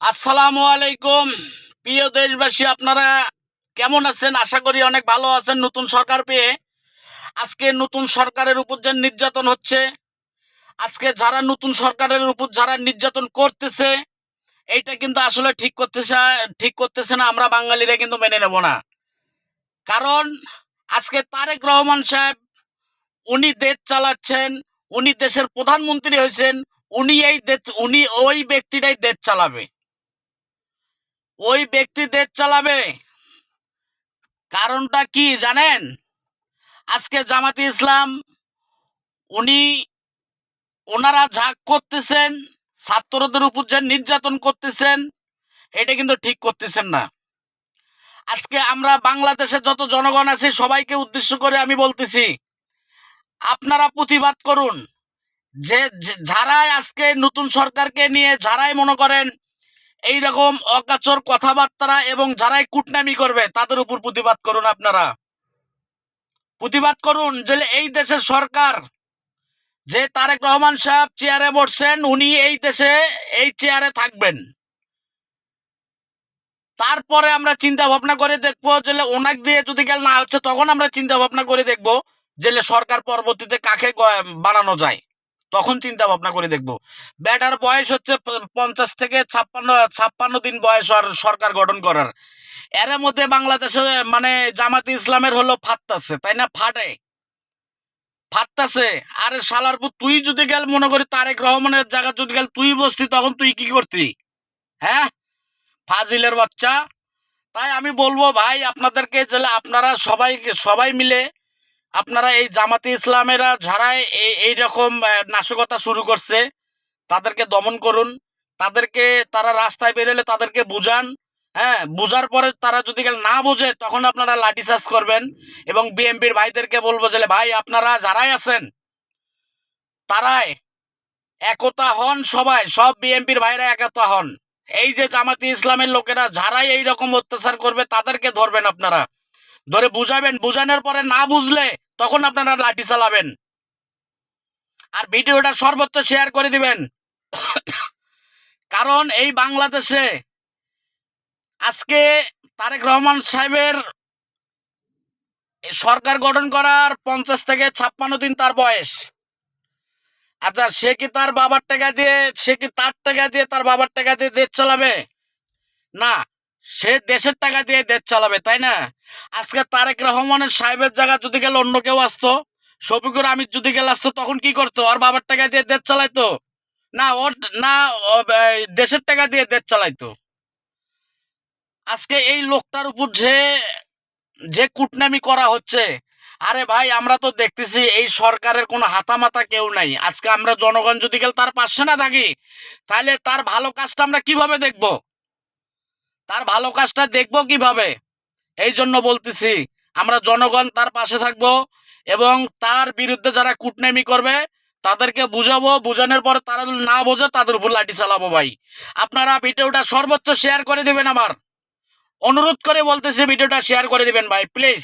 আসসালামু আলাইকুম। প্রিয় দেশবাসী, আপনারা কেমন আছেন? আশা করি অনেক ভালো আছেন। নতুন সরকার পেয়ে আজকে নতুন সরকারের উপর যে নির্যাতন হচ্ছে, আজকে যারা নতুন সরকারের উপর যারা নির্যাতন করতেছে, এইটা কিন্তু আসলে ঠিক করতেছে না। আমরা বাঙালিরা কিন্তু মেনে নেব না। কারণ আজকে তারেক রহমান সাহেব, উনি দেশ চালাচ্ছেন, উনি দেশের প্রধানমন্ত্রী হয়েছেন, উনি ওই ব্যক্তিটাই দেশ চালাবে, ওই ব্যক্তি দেশ চালাবে। কারণটা কি জানেন? আজকে জামাতে ইসলাম, উনি ওনারা যা করতেছেন, ছাত্রদের উপর যে নির্যাতন করতেছেন, এটা কিন্তু ঠিক করতেছেন না। আজকে আমরা বাংলাদেশের যত জনগণ আছে সবাইকে উদ্দেশ্য করে আমি বলতেছি, আপনারা প্রতিবাদ করুন। যারাই আজকে নতুন সরকারকে নিয়ে যারাই মনে করেন এইরকম অকাচর কথাবার্তা এবং যারাই কুটনামি করবে, তাদের উপর প্রতিবাদ করুন। আপনারা প্রতিবাদ করুন যে এই দেশের সরকার, যে তারেক রহমান সাহেব চেয়ারে বসছেন, উনি এই দেশে এই চেয়ারে থাকবেন। তারপরে আমরা চিন্তা ভাবনা করে দেখবো যে ওনাকে দিয়ে যদি গেল না হচ্ছে, তখন আমরা চিন্তা ভাবনা করে দেখবো যে সরকার পরবর্তীতে কাকে বানানো যায়, তখন চিন্তা ভাবনা করে দেখবো। ব্যাটার বয়স হচ্ছে 50 থেকে 56 দিন বয়স আর সরকার গঠন করার। এর মধ্যে বাংলাদেশে মানে জামাতে ইসলামের হলো ফাটতাছে, তাই না? ফাটতাছে। আরে শালার পুত, তুই যদি গেল মনে করি তারেক রহমানের জায়গা যদি গেল তুই বসতি, তখন তুই কি করতি? হ্যাঁ, ফাজিলের বাচ্চা। তাই আমি বলবো ভাই আপনাদেরকে, যে আপনারা সবাই মিলে আপনারা এই জামাতে ইসলামেরা যারা এইরকম নাশকতা শুরু করছে, তাদেরকে দমন করুন। তারা রাস্তায় বেরোলে তাদেরকে বুঝান। হ্যাঁ, বুঝার পরে তারা যদি না বোঝে, তখন আপনারা লাঠিচার্জ করবেন। এবং বিএমপির ভাইদেরকে বলবো যে ভাই, আপনারা যারাই আছেন তারাই একতা হন, সব বিএমপির ভাইরা একতা হন। এই যে জামাতে ইসলামের লোকেরা যারাই এই রকম অত্যাচার করবে, তাদেরকে ধরবেন, আপনারা ধরে বুঝাবেন। বুঝানোর পরে না বুঝলে তখন আপনারা লাঠি চালাবেন। আর ভিডিওটা সর্বোচ্চ শেয়ার করে দিবেন। কারণ এই বাংলাদেশে আজকে তারেক রহমান সাহেবের সরকার গঠন করার 50 থেকে 56 দিন তার বয়স। আচ্ছা, সে কি তার বাবার টাকা দিয়ে, তার বাবার টাকা দিয়ে দেশ চালাবে? না, সে দেশের টাকা দিয়ে দেশ চালাবে, তাই না? আজকে তারেক রহমানের সাহেবের জায়গা যদি গেল অন্য কেউ আসতো, শফিকুর আমির যদি গেল আসতো, তখন কি করতো? ওর বাবার টাকা দিয়ে দেশ চালাইতো? না, দেশের টাকা দিয়ে দেশ চালাইতো। আজকে এই লোকটার উপর যে যে কুটনামি করা হচ্ছে, আরে ভাই, আমরা তো দেখতেছি এই সরকারের কোনো হাতামাতা কেউ নাই। আজকে আমরা জনগণ যদি গেল তার পাশে না থাকি, তাহলে তার ভালো কাজটা আমরা কিভাবে দেখব? তার ভালো কাজটা দেখবো কিভাবে? এই জন্য বলতেছি, আমরা জনগণ তার পাশে থাকবো এবং তার বিরুদ্ধে যারা কুটনামি করবে তাদেরকে বুঝাবো। বুঝানোর পরে তারা যদি না বোঝে, তাদের উপর লাঠি চালাবো। ভাই, আপনারা ভিডিওটা সর্বোচ্চ শেয়ার করে দেবেন। আমার অনুরোধ করে বলতেছি, ভিডিওটা শেয়ার করে দিবেন ভাই, প্লিজ।